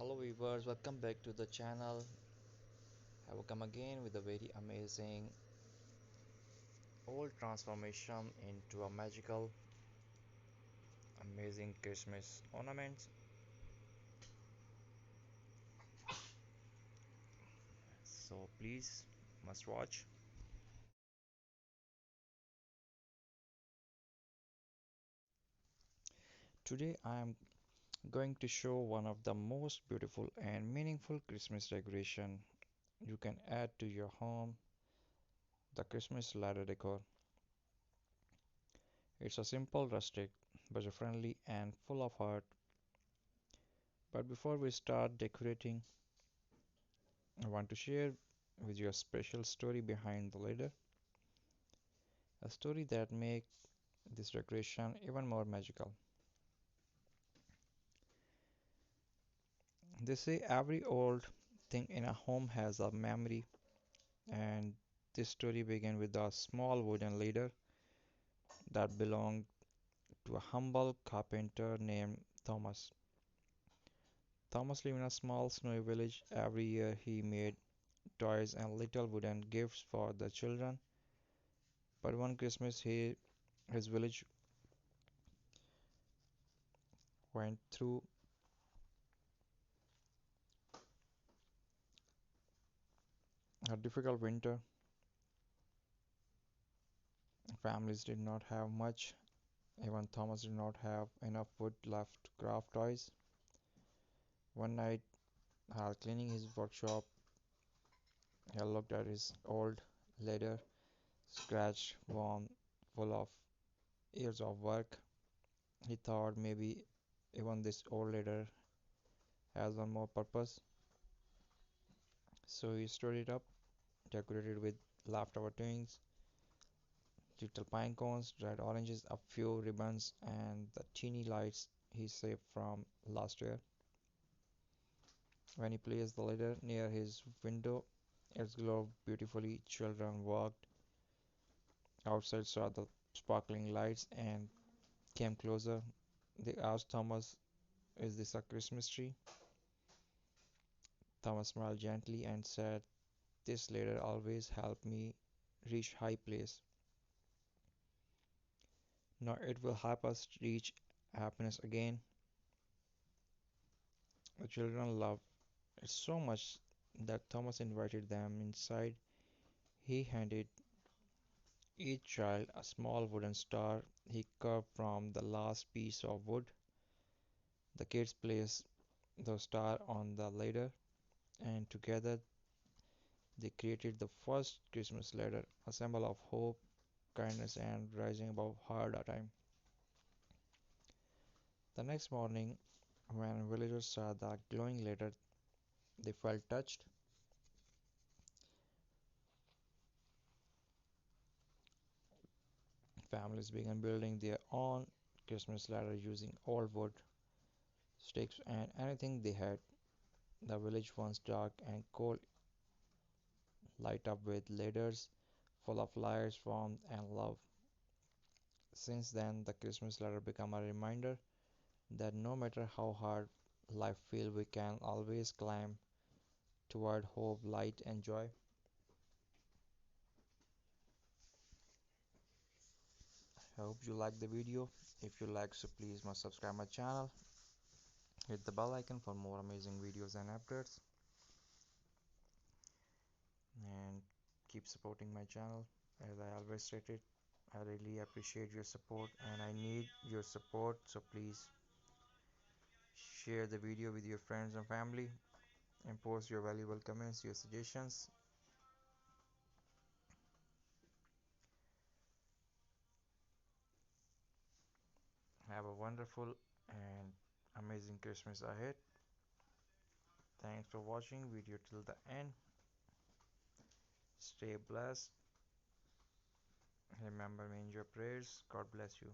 Hello viewers, welcome back to the channel. I will come again with a very amazing old transformation into a magical amazing Christmas ornaments. So please must watch. Today I am going to show one of the most beautiful and meaningful Christmas decoration you can add to your home, the Christmas ladder decor. It's a simple, rustic, budget friendly and full of heart. But before we start decorating, I want to share with you a special story behind the ladder, a story that makes this decoration even more magical. They say every old thing in a home has a memory, and this story began with a small wooden ladder that belonged to a humble carpenter named Thomas. Thomas lived in a small snowy village. Every year he made toys and little wooden gifts for the children. But one Christmas, his village went through a difficult winter. Families did not have much. Even Thomas did not have enough wood left to craft toys. One night, while cleaning his workshop, he looked at his old ladder, scratched, worn, full of years of work. He thought maybe even this old ladder has one more purpose. So he stood it up, decorated with leftover twins, little pine cones, dried oranges, a few ribbons, and the teeny lights he saved from last year. When he placed the ladder near his window, it glowed beautifully. Children walked outside, saw the sparkling lights, and came closer. They asked Thomas, "Is this a Christmas tree?" Thomas smiled gently and said, "This ladder always helped me reach high place. Now it will help us reach happiness again." The children loved it so much that Thomas invited them inside. He handed each child a small wooden star he carved from the last piece of wood. The kids placed the star on the ladder, and together they created the first Christmas ladder, a symbol of hope, kindness, and rising above hard time. The next morning, when villagers saw the glowing ladder, they felt touched. Families began building their own Christmas ladder using old wood, sticks, and anything they had. The village, once dark and cold, light up with ladders full of lights, warmth, and love. Since then, the Christmas ladder became a reminder that no matter how hard life feels, we can always climb toward hope, light, and joy. I hope you like the video. If you like, so please must subscribe my channel. Hit the bell icon for more amazing videos and updates. And keep supporting my channel. As I always stated, I really appreciate your support and I need your support. So please share the video with your friends and family and post your valuable comments, your suggestions. Have a wonderful and amazing Christmas ahead. Thanks for watching video till the end. Stay blessed. Remember me in your prayers. God bless you.